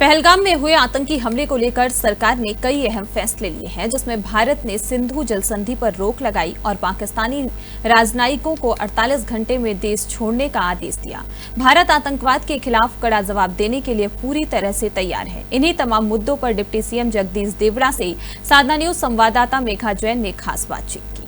पहलगाम में हुए आतंकी हमले को लेकर सरकार ने कई अहम फैसले लिए हैं, जिसमें भारत ने सिंधु जल संधि पर रोक लगाई और पाकिस्तानी राजनयिकों को 48 घंटे में देश छोड़ने का आदेश दिया। भारत आतंकवाद के खिलाफ कड़ा जवाब देने के लिए पूरी तरह से तैयार है। इन्हीं तमाम मुद्दों पर डिप्टी सीएम जगदीश देवड़ा से साधना न्यूज संवाददाता मेघा जैन ने खास बातचीत की।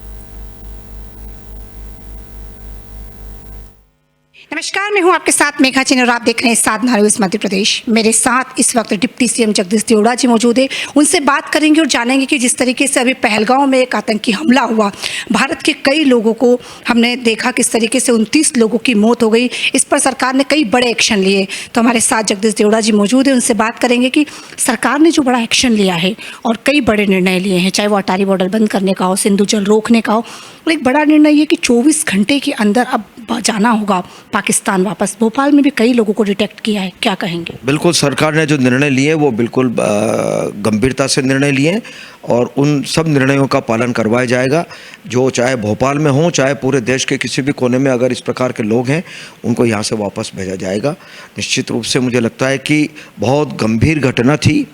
नमस्कार, मैं हूं आपके साथ मेघा जैन और आप देख रहे हैं साधना न्यूज मध्य प्रदेश। मेरे साथ इस वक्त डिप्टी सीएम जगदीश देवड़ा जी मौजूद है। उनसे बात करेंगे और जानेंगे कि जिस तरीके से अभी पहलगाम में एक आतंकी हमला हुआ, भारत के कई लोगों को हमने देखा किस तरीके से 29 लोगों की मौत हो गई। इस पर सरकार ने कई बड़े एक्शन लिए। तो हमारे साथ जगदीश देवड़ा जी मौजूद है, उनसे बात करेंगे कि सरकार ने जो बड़ा एक्शन लिया है और कई बड़े निर्णय लिए हैं, चाहे वो अटारी बॉर्डर बंद करने का हो, सिंधु जल रोकने का हो, और एक बड़ा निर्णय ये कि 24 घंटे के अंदर अब जाना होगा पाकिस्तान वापस। भोपाल में भी कई लोगों को डिटेक्ट किया है, क्या कहेंगे? बिल्कुल, सरकार ने जो निर्णय लिए वो बिल्कुल गंभीरता से निर्णय लिए और उन सब निर्णयों का पालन करवाया जाएगा। जो चाहे भोपाल में हो, चाहे पूरे देश के किसी भी कोने में अगर इस प्रकार के लोग हैं, उनको यहाँ से वापस भेजा जाएगा। निश्चित रूप से मुझे लगता है कि बहुत गंभीर घटना थी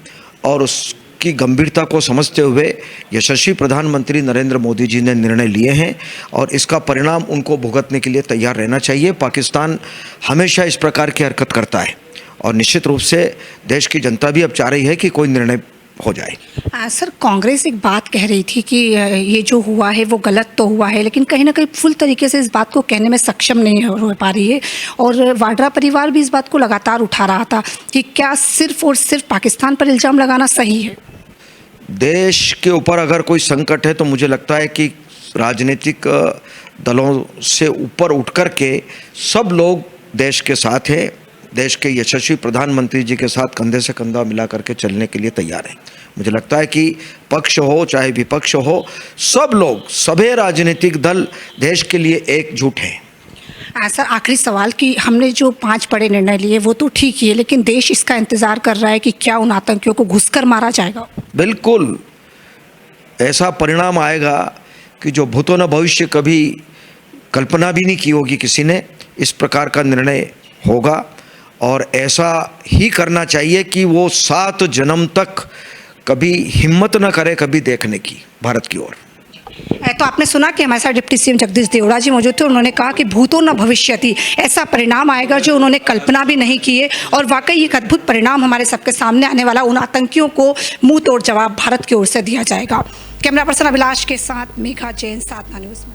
और की गंभीरता को समझते हुए यशस्वी प्रधानमंत्री नरेंद्र मोदी जी ने निर्णय लिए हैं और इसका परिणाम उनको भुगतने के लिए तैयार रहना चाहिए। पाकिस्तान हमेशा इस प्रकार की हरकत करता है और निश्चित रूप से देश की जनता भी अब चाह रही है कि कोई निर्णय हो जाए। सर, कांग्रेस एक बात कह रही थी कि ये जो हुआ है वो गलत तो हुआ है, लेकिन कहीं ना कहीं फुल तरीके से इस बात को कहने में सक्षम नहीं हो पा रही है और वाड्रा परिवार भी इस बात को लगातार उठा रहा था कि क्या सिर्फ और सिर्फ पाकिस्तान पर इल्ज़ाम लगाना सही है? देश के ऊपर अगर कोई संकट है तो मुझे लगता है कि राजनीतिक दलों से ऊपर उठकर के सब लोग देश के साथ हैं। देश के यशस्वी प्रधानमंत्री जी के साथ कंधे से कंधा मिला करके चलने के लिए तैयार हैं। मुझे लगता है कि पक्ष हो चाहे विपक्ष हो, सब लोग, सभी राजनीतिक दल देश के लिए एकजुट हैं। सर, आखिरी सवाल कि हमने जो 5 बड़े निर्णय लिए वो तो ठीक ही है, लेकिन देश इसका इंतजार कर रहा है कि क्या उन आतंकियों को घुसकर मारा जाएगा? बिल्कुल, ऐसा परिणाम आएगा कि जो भूतो न भविष्य कभी कल्पना भी नहीं की होगी किसी ने। इस प्रकार का निर्णय होगा और ऐसा ही करना चाहिए कि वो 7 जन्म तक कभी हिम्मत न करे कभी देखने की भारत की ओर। तो आपने सुना कि हमारे साथ डिप्टी सीएम जगदीश देवड़ा जी मौजूद थे। उन्होंने कहा कि भूतो न भविष्यति, ऐसा परिणाम आएगा जो उन्होंने कल्पना भी नहीं किए और वाकई एक अद्भुत परिणाम हमारे सबके सामने आने वाला। उन आतंकियों को मुंह तोड़ जवाब भारत की ओर से दिया जाएगा। कैमरा पर्सन अभिलाष के साथ मेघा जैन, साधना न्यूज़।